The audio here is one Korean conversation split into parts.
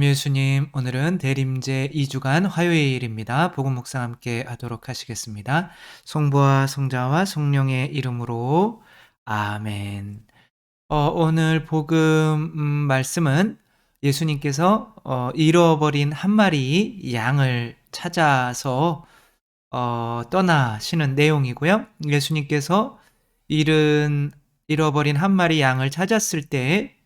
주님 예수님, 오늘은 대림제 2주간 화요일입니다. 복음 묵상 함께 하도록 하시겠습니다. 성부와 성자와 성령의 이름으로 아멘. 오늘 복음 말씀은 예수님께서 잃어버린 한 마리 양을 찾아서 떠나시는 내용이고요. 예수님께서 잃어버린 한 마리 양을 찾았을 때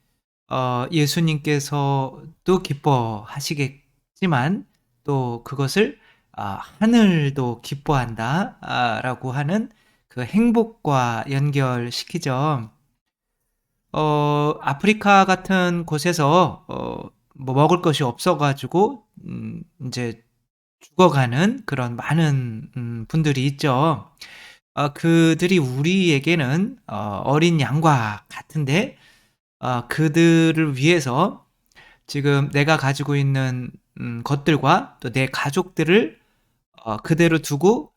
예수님께서도 기뻐하시겠지만 또 그것을 하늘도 기뻐한다 라고 하는 그 행복과 연결시키죠. 아프리카 같은 곳에서 뭐 먹을 것이 없어 가지고 인제 죽어가는 그런 많은 분들이 있죠. 그들이 우리에게는 어린 양과 같은데 그들을 위해서 지금 내가 가지고 있는 것들과 또 내 가족들을 그대로 두고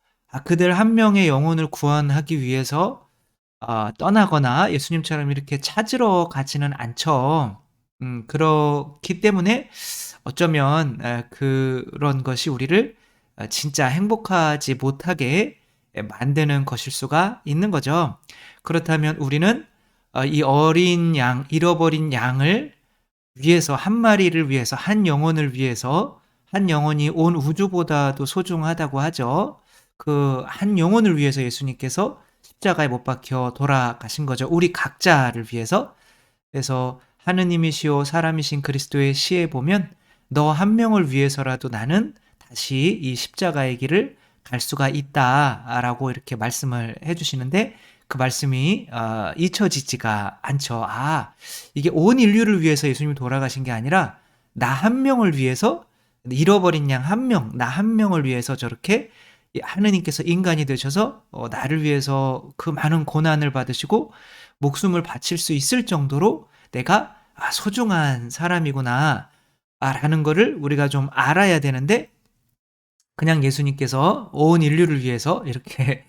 그들 한 명의 영혼을 구원하기 위해서 떠나거나 예수님처럼 이렇게 찾으러 가지는 않죠. 그렇기 때문에 어쩌면 그런 것이 우리를 진짜 행복하지 못하게 만드는 것일 수가 있는 거죠. 그렇다면 우리는 이 어린 양, 잃어버린 양을 위해서, 한 마리를 위해서, 한 영혼을 위해서, 한 영혼이 온 우주보다도 소중하다고 하죠. 그 한 영혼을 위해서 예수님께서 십자가에 못 박혀 돌아가신 거죠. 우리 각자를 위해서. 그래서 하느님이시오 사람이신 그리스도의 시에 보면 너 한 명을 위해서라도 나는 다시 이 십자가의 길을 갈 수가 있다라고 이렇게 말씀을 해주시는데 그 말씀이 잊혀지지가 않죠. 이게 온 인류를 위해서 예수님이 돌아가신 게 아니라 나 한 명을 위해서, 잃어버린 양 한 명, 나 한 명을 위해서 저렇게 하느님께서 인간이 되셔서 나를 위해서 그 많은 고난을 받으시고 목숨을 바칠 수 있을 정도로 내가 소중한 사람이구나 라는 거를 우리가 좀 알아야 되는데, 그냥 예수님께서 온 인류를 위해서 이렇게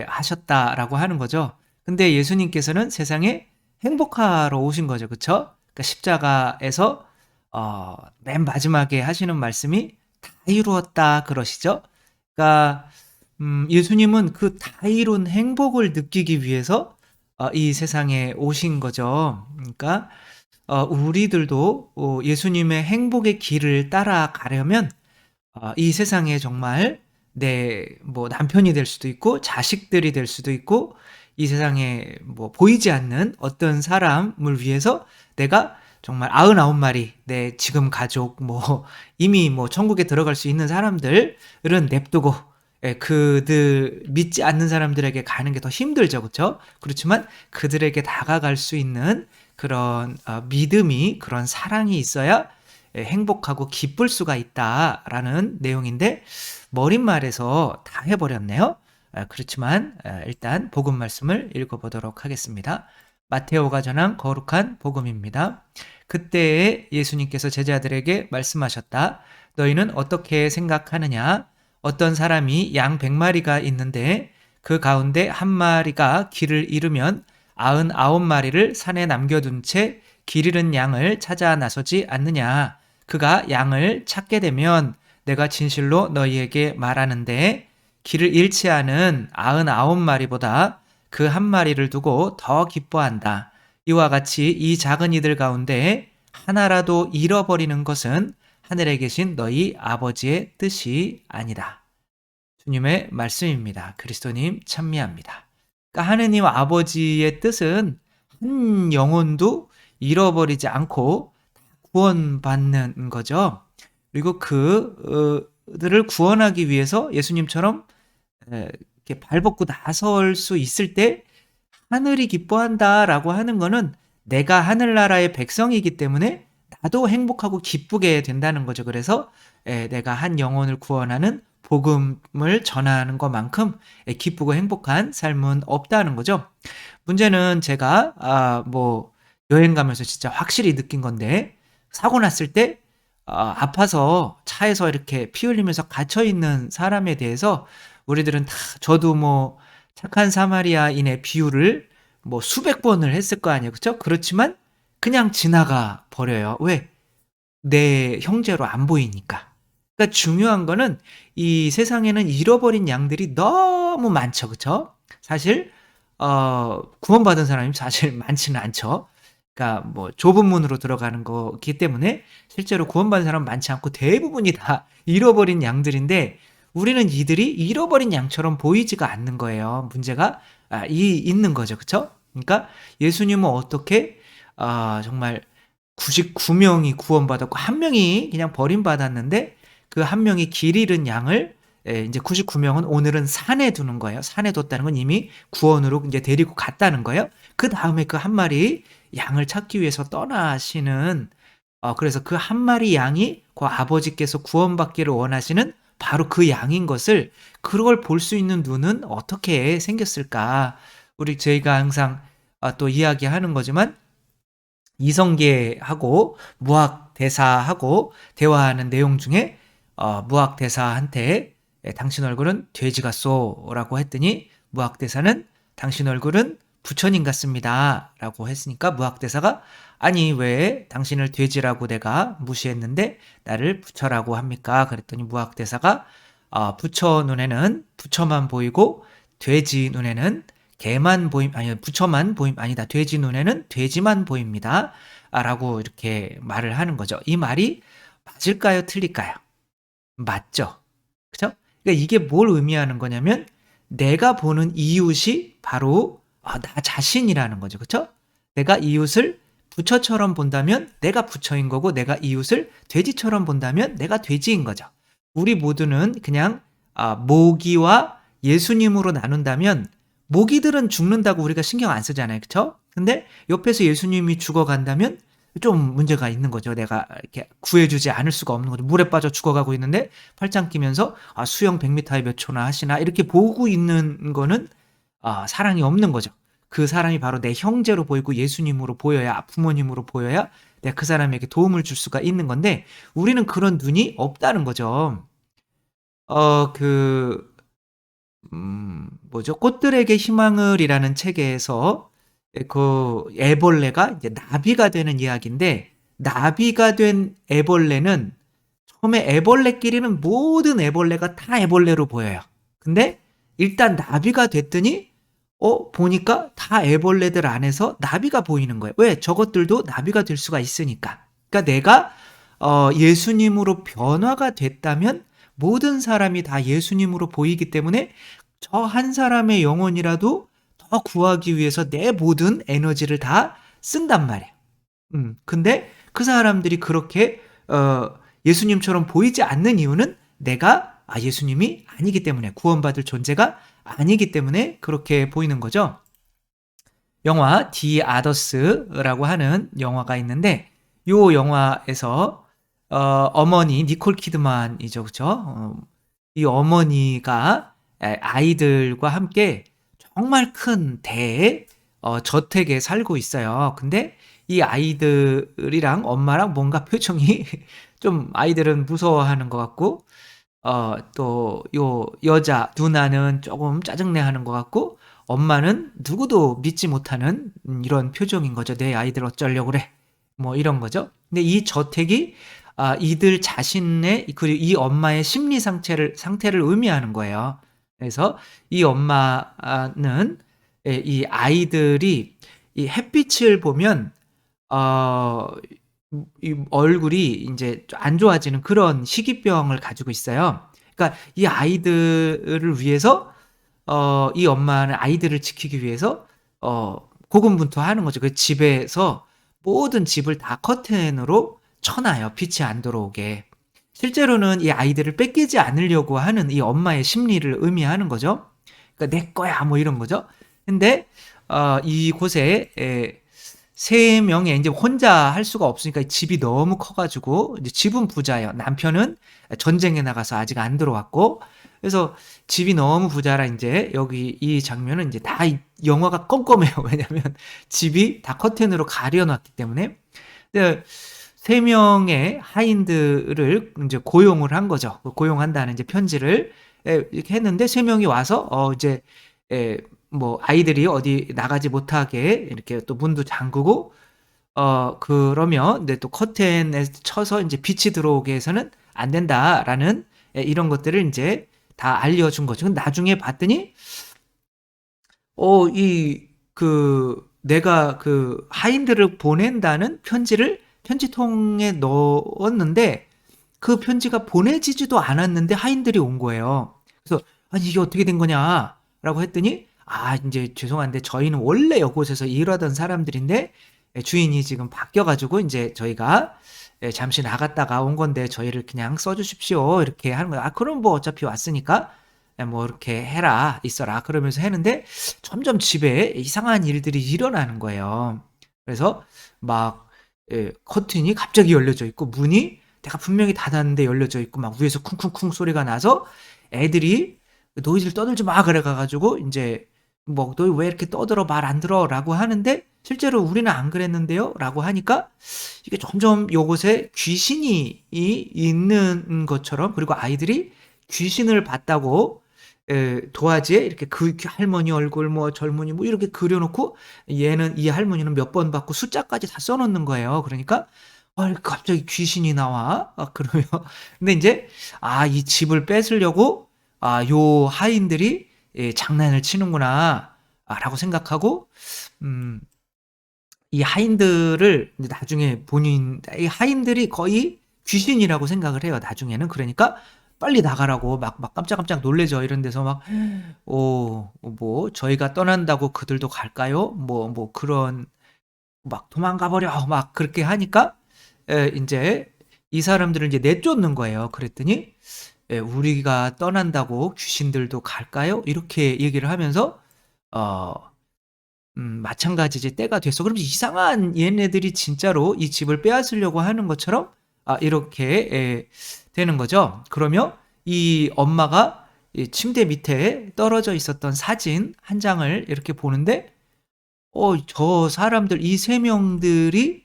하셨다라고 하는 거죠. 근데 예수님께서는 세상에 행복하러 오신 거죠. 그쵸? 그러니까 십자가에서 맨 마지막에 하시는 말씀이 다 이루었다 그러시죠. 그러니까 예수님은 그 다 이룬 행복을 느끼기 위해서 이 세상에 오신 거죠. 그러니까 우리들도 예수님의 행복의 길을 따라가려면 이 세상에 정말 내 뭐 남편이 될 수도 있고 자식들이 될 수도 있고 이 세상에 뭐 보이지 않는 어떤 사람을 위해서 내가 정말 99 마리 내 지금 가족 뭐 이미 뭐 천국에 들어갈 수 있는 사람들은 냅두고 그들 믿지 않는 사람들에게 가는 게 더 힘들죠. 그쵸? 그렇지만 그들에게 다가갈 수 있는 그런 믿음이, 그런 사랑이 있어야 행복하고 기쁠 수가 있다라는 내용인데 머릿말에서 다 해버렸네요. 그렇지만 일단 복음 말씀을 읽어보도록 하겠습니다. 마테오가 전한 거룩한 복음입니다. 그때에 예수님께서 제자들에게 말씀하셨다. 너희는 어떻게 생각하느냐? 어떤 사람이 양 100마리가 있는데 그 가운데 한 마리가 길을 잃으면 99마리를 산에 남겨둔 채 길 잃은 양을 찾아 나서지 않느냐? 그가 양을 찾게 되면 내가 진실로 너희에게 말하는데 길을 잃지 않은 99마리보다 그 한 마리를 두고 더 기뻐한다. 이와 같이 이 작은 이들 가운데 하나라도 잃어버리는 것은 하늘에 계신 너희 아버지의 뜻이 아니다. 주님의 말씀입니다. 그리스도님 찬미합니다. 그러니까 하느님 아버지의 뜻은 한 영혼도 잃어버리지 않고 구원받는 거죠. 그리고 그들을 구원하기 위해서 예수님처럼 이렇게 발벗고 나설 수 있을 때 하늘이 기뻐한다라고 하는 거는 내가 하늘나라의 백성이기 때문에 나도 행복하고 기쁘게 된다는 거죠. 그래서 내가 한 영혼을 구원하는 복음을 전하는 것만큼 기쁘고 행복한 삶은 없다는 거죠. 문제는 제가 뭐 여행 가면서 진짜 확실히 느낀 건데, 사고 났을 때 아파서 차에서 이렇게 피 흘리면서 갇혀 있는 사람에 대해서 우리들은 다, 저도 뭐 착한 사마리아인의 비유를 뭐 수백 번을 했을 거 아니에요. 그렇죠? 그렇지만 그냥 지나가 버려요. 왜? 내 형제로 안 보이니까. 그러니까 중요한 거는 이 세상에는 잃어버린 양들이 너무 많죠. 그쵸? 사실 구원받은 사람이 사실 많지는 않죠. 그러니까 뭐 좁은 문으로 들어가는 거기 때문에 실제로 구원받은 사람은 많지 않고 대부분이 다 잃어버린 양들인데 우리는 이들이 잃어버린 양처럼 보이지가 않는 거예요. 문제가 있는 거죠. 그쵸? 그러니까 예수님은 어떻게 정말 99명이 구원받았고 한 명이 그냥 버림받았는데 그 한 명이 길 잃은 양을 이제 99명은 오늘은 산에 두는 거예요. 산에 뒀다는 건 이미 구원으로 이제 데리고 갔다는 거예요. 그 다음에 그 한 마리 양을 찾기 위해서 떠나시는 그래서 그 한 마리 양이 그 아버지께서 구원받기를 원하시는 바로 그 양인 것을 그걸 볼 수 있는 눈은 어떻게 생겼을까? 저희가 항상 또 이야기하는 거지만 이성계하고 무학대사하고 대화하는 내용 중에 무학대사한테 당신 얼굴은 돼지 같소라고 했더니 무학대사는 당신 얼굴은 부처님 같습니다 라고 했으니까 무학대사가 아니 왜 당신을 돼지라고 내가 무시했는데 나를 부처라고 합니까? 그랬더니 무학대사가 부처 눈에는 부처만 보이고 돼지 눈에는 개만 보임, 아니, 부처만 보임, 아니다. 돼지 눈에는 돼지만 보입니다. 라고 이렇게 말을 하는 거죠. 이 말이 맞을까요? 틀릴까요? 맞죠. 그죠? 그러니까 이게 뭘 의미하는 거냐면 내가 보는 이웃이 바로 나 자신이라는 거죠. 그쵸? 내가 이웃을 부처처럼 본다면 내가 부처인 거고 내가 이웃을 돼지처럼 본다면 내가 돼지인 거죠. 우리 모두는 그냥 모기와 예수님으로 나눈다면 모기들은 죽는다고 우리가 신경 안 쓰잖아요. 그쵸? 근데 옆에서 예수님이 죽어간다면 좀 문제가 있는 거죠. 내가 이렇게 구해주지 않을 수가 없는 거죠. 물에 빠져 죽어가고 있는데 팔짱 끼면서 수영 100m에 몇 초나 하시나 이렇게 보고 있는 거는 사랑이 없는 거죠. 그 사람이 바로 내 형제로 보이고 예수님으로 보여야 부모님으로 보여야 내가 그 사람에게 도움을 줄 수가 있는 건데 우리는 그런 눈이 없다는 거죠. 뭐죠? 꽃들에게 희망을이라는 책에서 그 애벌레가 이제 나비가 되는 이야기인데 나비가 된 애벌레는 처음에 애벌레끼리는 모든 애벌레가 다 애벌레로 보여요. 근데 일단 나비가 됐더니 보니까 다 애벌레들 안에서 나비가 보이는 거예요. 왜? 저것들도 나비가 될 수가 있으니까. 그러니까 내가 예수님으로 변화가 됐다면 모든 사람이 다 예수님으로 보이기 때문에 저 한 사람의 영혼이라도 더 구하기 위해서 내 모든 에너지를 다 쓴단 말이에요. 근데 그 사람들이 그렇게 예수님처럼 보이지 않는 이유는 내가 예수님이 아니기 때문에 구원받을 존재가 아니기 때문에 그렇게 보이는 거죠. 영화 디 아더스라고 하는 영화가 있는데 이 영화에서 어머니 니콜 키드만이죠, 그렇죠? 이 어머니가 아이들과 함께 정말 큰 저택에 살고 있어요. 근데 이 아이들이랑 엄마랑 뭔가 표정이 좀 아이들은 무서워하는 것 같고 또 요 여자 누나는 조금 짜증내하는 것 같고 엄마는 누구도 믿지 못하는 이런 표정인 거죠. 내 아이들 어쩌려고 그래. 뭐 이런 거죠. 근데 이 저택이 이들 자신의 그리고 이 엄마의 심리 상태를 의미하는 거예요. 그래서 이 엄마는 이 아이들이 이 햇빛을 보면 이 얼굴이 이제 안 좋아지는 그런 희귀병을 가지고 있어요. 그러니까 이 아이들을 위해서 이 엄마는 아이들을 지키기 위해서 고군분투하는 거죠. 그 집에서 모든 집을 다 커튼으로 쳐놔요. 빛이 안 들어오게. 실제로는 이 아이들을 뺏기지 않으려고 하는 이 엄마의 심리를 의미하는 거죠. 그러니까 내 거야 뭐 이런 거죠. 근데 이곳에 3명의 이제 혼자 할 수가 없으니까 집이 너무 커가지고 이제 집은 부자예요. 남편은 전쟁에 나가서 아직 안 들어왔고 그래서 집이 너무 부자라 이제 여기 이 장면은 이제 다 영화가 껌껌해요. 왜냐면 집이 다 커튼으로 가려놨기 때문에. 근데 3명의 하인들을 이제 고용을 한 거죠. 고용한다는 이제 편지를 이렇게 했는데 3명이 와서 이제 뭐 아이들이 어디 나가지 못하게 이렇게 또 문도 잠그고 그러면 근데 또 커튼에 쳐서 인제 "빛이 들어오게 해서는 안 된다."라는 이런 것들을 인제 다 알려준 거죠. 근데 나중에 봤더니 내가 그 하인들을 보낸다는 편지를 편지통에 넣었는데 그 편지가 보내지지도 않았는데 하인들이 온 거예요. 그래서 "아니 이게 어떻게 된 거냐?"라고 했더니 "아 인제 죄송한데 저희는 원래 요곳에서 일하던 사람들인데 주인이 지금 바뀌어 가지고 인제 저희가 잠시 나갔다가 온 건데 저희를 그냥 써 주십시오." 이렇게 하는 거예요. "아 그럼 뭐 어차피 왔으니까 뭐 이렇게 해라. 있어라." 그러면서 했는데 점점 집에 이상한 일들이 일어나는 거예요. 그래서 막 커튼이 갑자기 열려져 있고 문이 내가 분명히 닫았는데 열려져 있고 막 위에서 쿵쿵쿵 소리가 나서 애들이 "너희들 떠들지 마." 그래 가지고 인제 뭐 "너희 왜 이렇게 떠들어 말 안 들어?"라고 하는데 실제로 "우리는 안 그랬는데요."라고 하니까 이게 점점 요곳에 귀신이 있는 것처럼 그리고 아이들이 귀신을 봤다고 도화지에 이렇게 그 할머니 얼굴 뭐 젊은이 뭐 이렇게 그려 놓고 얘는 이 할머니는 몇 번 받고 숫자까지 다 써 놓는 거예요. 그러니까 갑자기 귀신이 나와. 그러면 근데 인제 이 집을 뺏으려고 요 하인들이 '장난을 치는구나.' 라고 생각하고 음 이 하인들을 이제 나중에 이 하인들이 거의 귀신이라고 생각을 해요 나중에는. 그러니까 빨리 나가라고 막 깜짝깜짝 놀라죠. 이런 데서 막 뭐 "저희가 떠난다고 그들도 갈까요?" 뭐 그런 막 "도망가 버려." 막 그렇게 하니까 인제 이 사람들을 이제 내쫓는 거예요. 그랬더니 "우리가 떠난다고 귀신들도 갈까요?" 이렇게 얘기를 하면서 어 마찬가지지 때가 됐어. 그럼 이상한 얘네들이 진짜로 이 집을 빼앗으려고 하는 것처럼 이렇게 되는 거죠. 그러면 이 엄마가 이 침대 밑에 떨어져 있었던 사진 한 장을 이렇게 보는데 저 사람들 이 세 명들이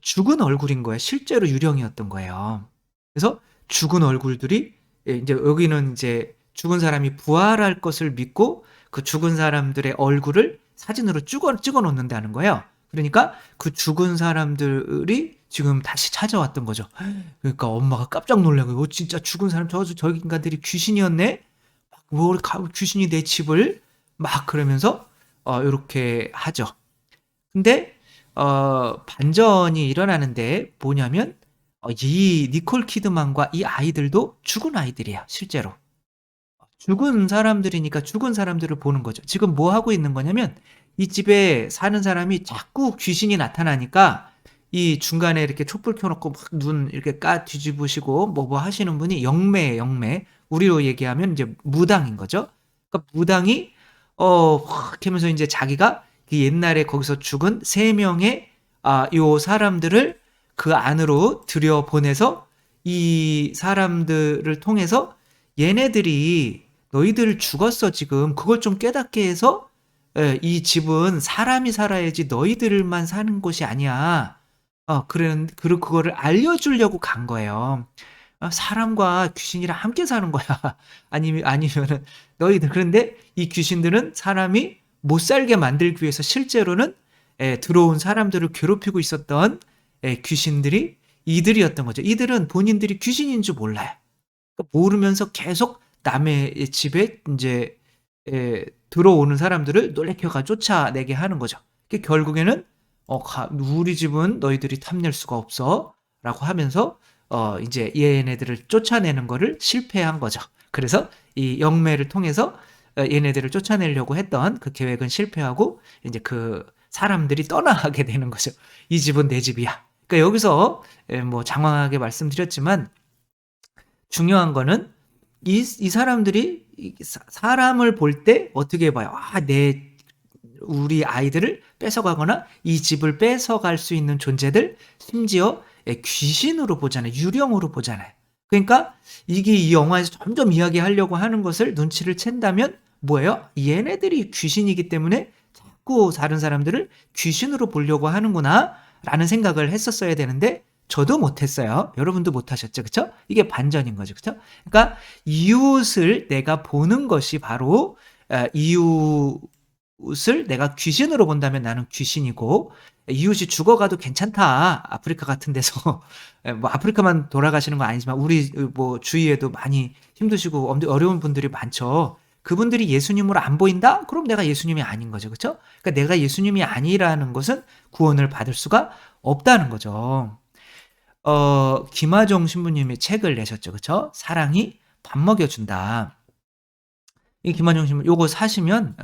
죽은 얼굴인 거예요. 실제로 유령이었던 거예요. 그래서 죽은 얼굴들이 인제 여기는 인제 죽은 사람이 부활할 것을 믿고 그 죽은 사람들의 얼굴을 사진으로 찍어 놓는다는 거예요. 그러니까 그 죽은 사람들이 지금 다시 찾아왔던 거죠. 그러니까 엄마가 깜짝 놀라고 진짜 죽은 사람 저 인간들이 귀신이었네. 뭘 귀신이 내 집을" 막 그러면서 요렇게 하죠. 근데 반전이 일어나는데 뭐냐면 이 니콜 키드만과 이 아이들도 죽은 아이들이야 실제로. 죽은 사람들이니까 죽은 사람들을 보는 거죠. 지금 뭐 하고 있는 거냐면 이 집에 사는 사람이 자꾸 귀신이 나타나니까 이 중간에 이렇게 촛불 켜 놓고 막 눈 이렇게 뒤집으시고 뭐 하시는 분이 영매예요, 영매. 우리로 얘기하면 이제 무당인 거죠. 그러니까 무당이 확 하면서 인제 자기가 그 옛날에 거기서 죽은 3 명의 요 사람들을 그 안으로 들여보내서 이 사람들을 통해서 "얘네들이 너희들 죽었어 지금. 그걸 좀 깨닫게 해서 이 집은 사람이 살아야지 너희들만 사는 곳이 아니야." 그리고 그거를 알려주려고 간 거예요. 사람과 귀신이랑 함께 사는 거야. 아니면은 너희들 그런데 이 귀신들은 사람이 못 살게 만들기 위해서 실제로는 들어온 사람들을 괴롭히고 있었던 귀신들이 이들이었던 거죠. 이들은 본인들이 귀신인 줄 몰라요. 그러니까 모르면서 계속 남의 집에 인제 들어오는 사람들을 놀래켜 쫓아내게 하는 거죠. 결국에는 "우리 집은 너희들이 탐낼 수가 없어."라고 하면서 인제 얘네들을 쫓아내는 거를 실패한 거죠. 그래서 이 영매를 통해서 얘네들을 쫓아내려고 했던 그 계획은 실패하고 인제 그 사람들이 떠나가게 되는 거죠. "이 집은 내 집이야." 그러니까 여기서 뭐 장황하게 말씀드렸지만 중요한 거는 이 사람들이 이 사람을 볼 때 어떻게 봐요? 우리 아이들을 뺏어가거나 이 집을 뺏어갈 수 있는 존재들 심지어 귀신으로 보잖아요. 유령으로 보잖아요. 그러니까 이게 이 영화에서 점점 이야기하려고 하는 것을 눈치를 챈다면 뭐예요? '얘네들이 귀신이기 때문에 자꾸 다른 사람들을 귀신으로 보려고 하는구나.'라는 생각을 했었어야 되는데 저도 못 했어요. 여러분도 못 하셨죠. 그쵸? 이게 반전인 거죠. 그쵸? 그러니까 이웃을 내가 보는 것이 바로 이웃 이웃을 내가 귀신으로 본다면 나는 귀신이고 이웃이 죽어가도 괜찮다. 아프리카 같은 데서 뭐 아프리카만 돌아가시는 건 아니지만 우리 뭐 주위에도 많이 힘드시고 어려운 분들이 많죠. 그분들이 예수님으로 안 보인다? 그럼 내가 예수님이 아닌 거죠. 그렇죠? 그러니까 내가 예수님이 아니라는 것은 구원을 받을 수가 없다는 거죠. 김하종 신부님이 책을 내셨죠. 그렇죠? 사랑이 밥 먹여준다. 이 김한영 신부 요거 사시면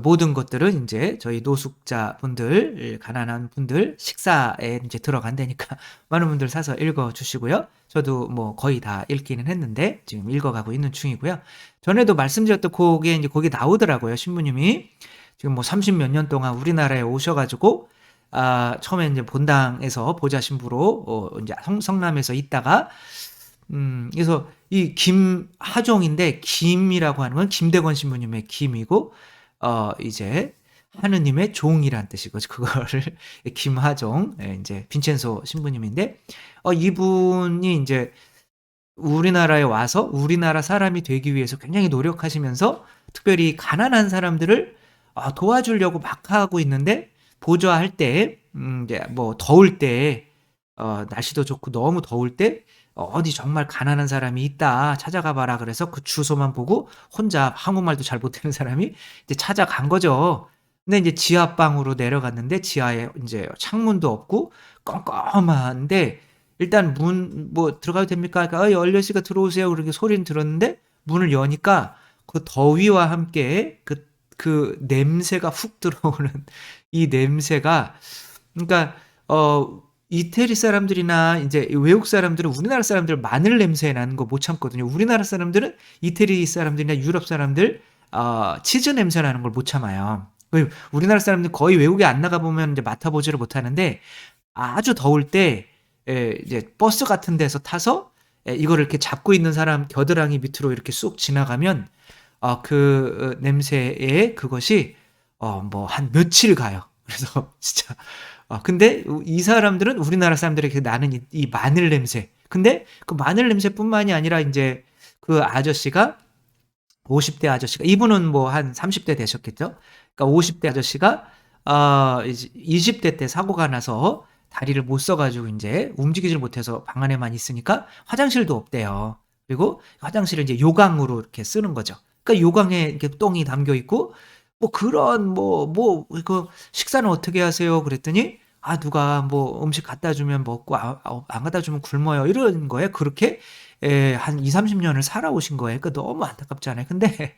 모든 것들은 인제 저희 노숙자분들, 가난한 분들 식사에 인제 들어간다니까 많은 분들 사서 읽어 주시고요. 저도 뭐 거의 다 읽기는 했는데 지금 읽어 가고 있는 중이고요. 전에도 말씀드렸던 고게 인제 거기 나오더라고요, 신부님이. 지금 뭐 30 몇 년 동안 우리나라에 오셔 가지고 처음에 인제 본당에서 보좌 신부로 인제 성남에서 있다가 그래서 이 김하종인데 김이라고 하는 건 김대건 신부님의 김이고 이제 하느님의 종이란 뜻이거죠. 그거를 김하종 인제 빈첸소 신부님인데 이분이 인제 우리나라에 와서 우리나라 사람이 되기 위해서 굉장히 노력하시면서 특별히 가난한 사람들을 도와주려고 막 하고 있는데 보좌할 때 이제 뭐 더울 때 날씨도 좋고 너무 더울 때 "어디 정말 가난한 사람이 있다. 찾아가 봐라." 그래서 그 주소만 보고 혼자 한국말도 잘 못하는 사람이 이제 찾아간 거죠. 근데 인제 지하방으로 내려갔는데 지하에 인제 창문도 없고 껌껌한데 일단 문 뭐 "들어가도 됩니까?" 그러니까 열려 있으니까 들어오세요." 그렇게 소리는 들었는데 문을 여니까 그 더위와 함께 그 냄새가 훅 들어오는 이 냄새가 그러니까 이태리 사람들이나 인제 외국 사람들은 우리나라 사람들 마늘 냄새 나는 거 못 참거든요. 우리나라 사람들은 이태리 사람들이나 유럽 사람들 치즈 냄새 나는 걸 못 참아요. 우리나라 사람들 거의 외국에 안 나가 보면 인제 맡아 보지를 못하는데 아주 더울 때 이제 버스 같은 데서 타서 이거를 이렇게 잡고 있는 사람 겨드랑이 밑으로 이렇게 쑥 지나가면 그 냄새에 그것이 뭐 한 며칠 가요. 그래서 진짜 근데 이 사람들은 우리나라 사람들에게 나는 이 마늘 냄새. 근데 그 마늘 냄새뿐만이 아니라 인제 그 아저씨가 50대 아저씨가 이분은 뭐 한 30대 되셨겠죠. 그러니까 50대 아저씨가 이제 20대 때 사고가 나서 다리를 못 써 가지고 인제 움직이질 못해서 방 안에만 있으니까 화장실도 없대요. 그리고 화장실을 이제 요강으로 이렇게 쓰는 거죠. 그러니까 요강에 이렇게 똥이 담겨 있고 뭐 그런 그 "식사는 어떻게 하세요?" 그랬더니 누가 뭐 음식 갖다 주면 먹고 안 갖다 주면 굶어요." 이런 거예요. 그렇게 한 20-30 년을 살아오신 거예요. 그러니까 너무 안타깝잖아요. 근데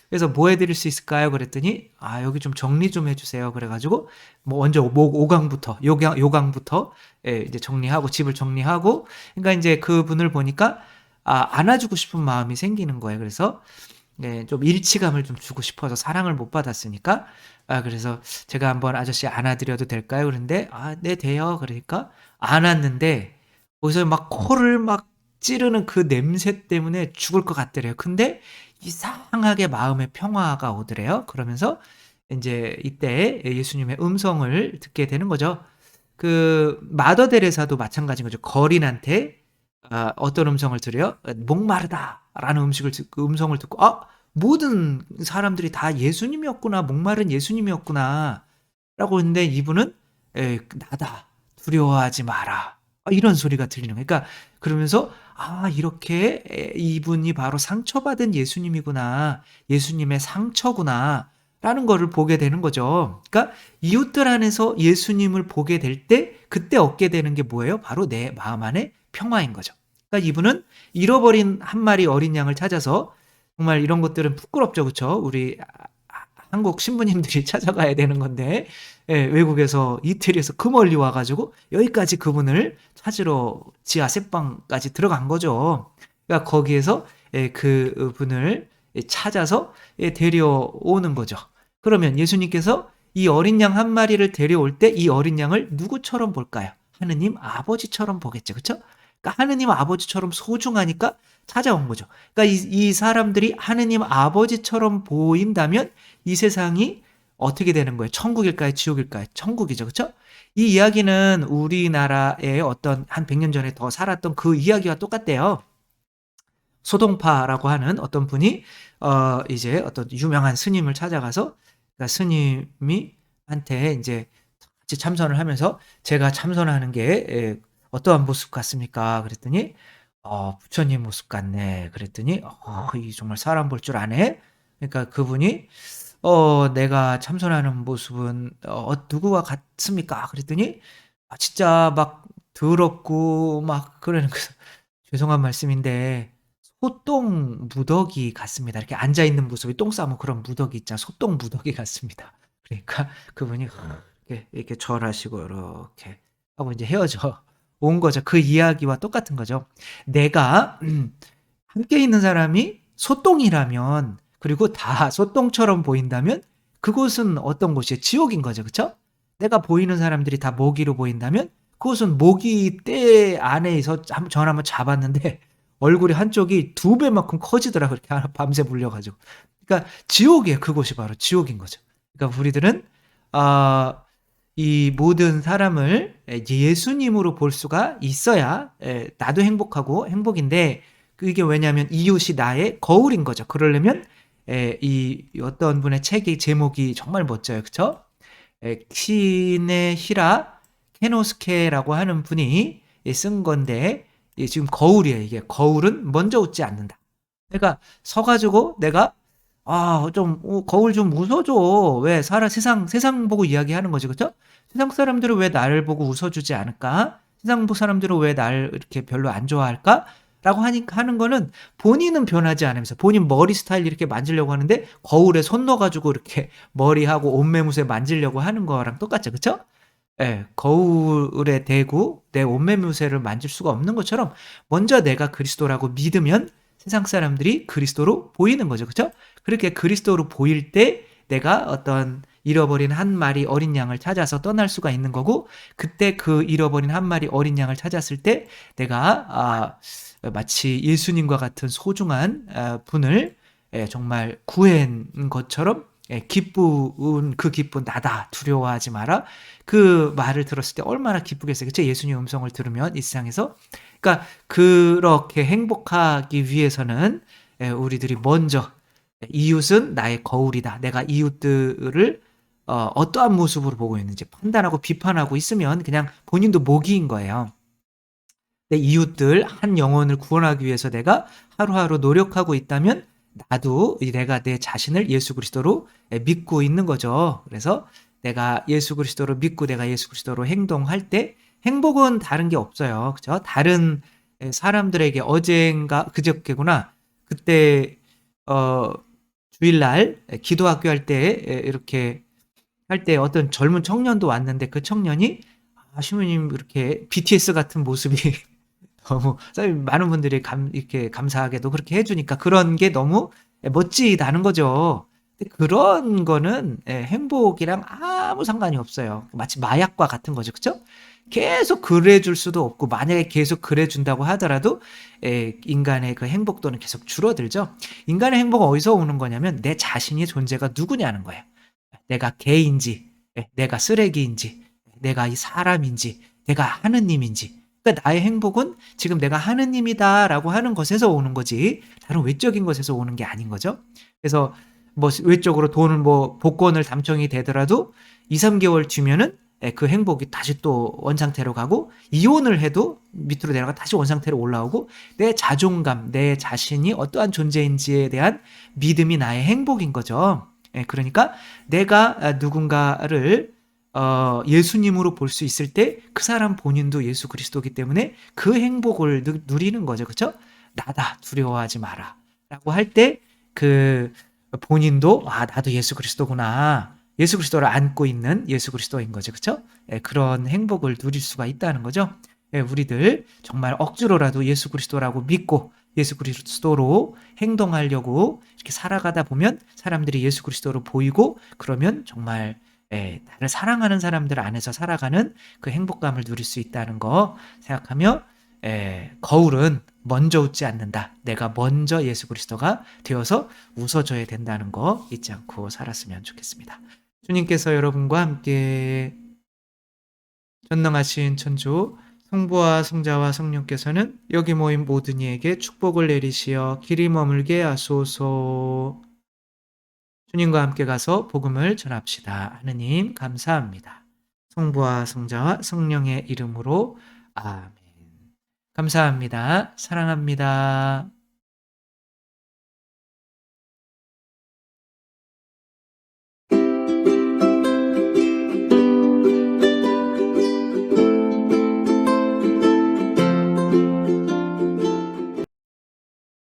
그래서 "뭐 해 드릴 수 있을까요?" 그랬더니 여기 좀 정리 좀 해 주세요." 그래 가지고 뭐 먼저 오강부터 요강부터 이제 정리하고 집을 정리하고 그러니까 인제 그분을 보니까 안아 주고 싶은 마음이 생기는 거예요. 그래서 좀 일치감을 좀 주고 싶어서 사랑을 못 받았으니까 그래서 "제가 한번 아저씨 안아 드려도 될까요?" 그랬는데 네 돼요." 그러니까 안았는데 거기서 막 코를 막 찌르는 그 냄새 때문에 죽을 것 같더래요. 근데 이상하게 마음에 평화가 오더래요. 그러면서 인제 이때 예수님의 음성을 듣게 되는 거죠. 그 마더 데레사도 마찬가지인 거죠. 거린한테 어떤 음성을 들어요? "목마르다."라는 음성을 듣고 모든 사람들이 다 '예수님이었구나. 목마른 예수님이었구나.'라고 했는데 이분은 "나다. 두려워하지 마라." 이런 소리가 들리는 거예요. 그러니까 그러면서 이렇게 이분이 바로 상처받은 예수님이구나. 예수님의 상처구나.'라는 거를 보게 되는 거죠. 그러니까 이웃들 안에서 예수님을 보게 될 때 그때 얻게 되는 게 뭐예요? 바로 내 마음 안에 평화인 거죠. 그러니까 이분은 잃어버린 한 마리 어린 양을 찾아서 정말 이런 것들은 부끄럽죠. 그쵸? 우리 한국 신부님들이 찾아가야 되는 건데 외국에서 이태리에서 그 멀리 와 가지고 여기까지 그분을 찾으러 지하 셋방까지 들어간 거죠. 그러니까 거기에서 그분을 찾아서 데려오는 거죠. 그러면 예수님께서 이 어린 양 한 마리를 데려올 때 이 어린 양을 누구처럼 볼까요? 하느님 아버지처럼 보겠죠. 그쵸? 그러니까 하느님 아버지처럼 소중하니까 찾아온 거죠. 그러니까 이 사람들이 하느님 아버지처럼 보인다면 이 세상이 어떻게 되는 거예요? 천국일까요? 지옥일까요? 천국이죠. 그쵸? 이 이야기는 우리나라에 어떤 한 100년 전에 더 살았던 그 이야기와 똑같대요. 소동파라고 하는 어떤 분이 이제 어떤 유명한 스님을 찾아가서 그러니까 스님이 한테 인제 같이 참선을 하면서 "제가 참선하는 게 어떠한 모습 같습니까?" 그랬더니 "부처님 모습 같네." 그랬더니 이 정말 사람 볼 줄 아네. 그러니까 그분이 "내가 참선하는 모습은 누구와 같습니까?" 그랬더니 진짜 막 더럽고 막 그러는 거예요. 죄송한 말씀인데 소똥 무더기 같습니다. 이렇게 앉아 있는 모습이 똥 싸면 그런 무더기 있잖아. 소똥 무더기 같습니다. 그러니까 그분이 이렇게 절하시고 요렇게 하고 인제 헤어져 온 거죠. 그 이야기와 똑같은 거죠. 내가 함께 있는 사람이 소똥이라면, 그리고 다 소똥처럼 보인다면 그곳은 어떤 곳이에요? 지옥인 거죠. 그쵸? 내가 보이는 사람들이 다 모기로 보인다면 그곳은 모기 떼 안에서 전 한번 잡았는데 얼굴이 한쪽이 2배만큼 커지더라고요. 이렇게 밤새 물려 가지고. 그러니까 지옥이에요. 그곳이 바로 지옥인 거죠. 그러니까 우리들은 아 이 모든 사람을 예수님으로 볼 수가 있어야 나도 행복하고 행복인데, 그게 왜냐하면 이웃이 나의 거울인 거죠. 그러려면 이 어떤 분의 책의 제목이 정말 멋져요. 그쵸? 키네히라 케노스케라고 하는 분이 쓴 건데, 지금 거울이에요. 이게 거울은 먼저 웃지 않는다. 그러니까 서 가지고 내가 좀 거울 좀 웃어 줘. 왜 세상 보고 이야기하는 거지. 그죠? '세상 사람들은 왜 나를 보고 웃어 주지 않을까? 세상 사람들은 왜 나를 이렇게 별로 안 좋아할까?'라고 하는 거는 본인은 변하지 않으면서 본인 머리 스타일 이렇게 만지려고 하는데 거울에 손 넣어 가지고 이렇게 머리하고 옷매무새 만지려고 하는 거랑 똑같죠. 그쵸? 예. 거울에 대고 내 옷매무새를 만질 수가 없는 것처럼 먼저 내가 그리스도라고 믿으면 세상 사람들이 그리스도로 보이는 거죠. 그쵸? 그렇게 그리스도로 보일 때 내가 어떤 잃어버린 한 마리 어린 양을 찾아서 떠날 수가 있는 거고, 그때 그 잃어버린 한 마리 어린 양을 찾았을 때 내가 마치 예수님과 같은 소중한 분을 정말 구한 것처럼 기쁜 그 기쁨 나다 두려워하지 마라. 그 말을 들었을 때 얼마나 기쁘겠어요. 그쵸? 예수님 음성을 들으면 이 세상에서. 그러니까 그렇게 행복하기 위해서는 우리들이 먼저 이웃은 나의 거울이다. 내가 이웃들을 어떠한 모습으로 보고 있는지 판단하고 비판하고 있으면 그냥 본인도 모기인 거예요. 내 이웃들 한 영혼을 구원하기 위해서 내가 하루하루 노력하고 있다면 나도 내가 내 자신을 예수 그리스도로 믿고 있는 거죠. 그래서 내가 예수 그리스도로 믿고 내가 예수 그리스도로 행동할 때 행복은 다른 게 없어요. 그죠? 다른 사람들에게 어젠가 그저께구나. 그때 어 주일날 기도학교 할 때 이렇게 할 때 어떤 젊은 청년도 왔는데 그 청년이 시모님 이렇게 BTS 같은 모습이 너무 많은 분들이 이렇게 감사하게도 그렇게 해 주니까 그런 게 너무 멋지다는 거죠. 근데 그런 거는 행복이랑 아무 상관이 없어요. 마치 마약과 같은 거죠. 그쵸? 계속 그래 줄 수도 없고, 만약에 계속 그래 준다고 하더라도 인간의 그 행복도는 계속 줄어들죠. 인간의 행복은 어디서 오는 거냐면 내 자신의 존재가 누구냐는 거예요. 내가 개인지, 내가 쓰레기인지, 내가 이 사람인지, 내가 하느님인지. 그러니까 나의 행복은 지금 '내가 하느님이다.'라고 하는 것에서 오는 거지 다른 외적인 것에서 오는 게 아닌 거죠. 그래서 뭐 외적으로 돈을 뭐 복권을 당첨이 되더라도 2-3 개월 뒤면은 그 행복이 다시 또 원상태로 가고, 이혼을 해도 밑으로 내려가 다시 원상태로 올라오고, 내 자존감, 내 자신이 어떠한 존재인지에 대한 믿음이 나의 행복인 거죠. 그러니까 내가 누군가를 예수님으로 볼 수 있을 때 그 사람 본인도 예수 그리스도이기 때문에 그 행복을 누리는 거죠. 그쵸? "나다. 두려워하지 마라." 라고 할 때 그 본인도 '아 나도 예수 그리스도구나.' 예수 그리스도를 안고 있는 예수 그리스도인 거죠. 그쵸? 그런 행복을 누릴 수가 있다는 거죠. 우리들 정말 억지로라도 예수 그리스도라고 믿고 예수 그리스도로 행동하려고 이렇게 살아가다 보면 사람들이 예수 그리스도로 보이고, 그러면 정말 나를 사랑하는 사람들 안에서 살아가는 그 행복감을 누릴 수 있다는 거 생각하며, 거울은 먼저 웃지 않는다. 내가 먼저 예수 그리스도가 되어서 웃어줘야 된다는 거 잊지 않고 살았으면 좋겠습니다. 주님께서 여러분과 함께 전능하신 천주 성부와 성자와 성령께서는 여기 모인 모든 이에게 축복을 내리시어 길이 머물게 하소서. 주님과 함께 가서 복음을 전합시다. 하느님 감사합니다. 성부와 성자와 성령의 이름으로 아멘. 감사합니다. 사랑합니다.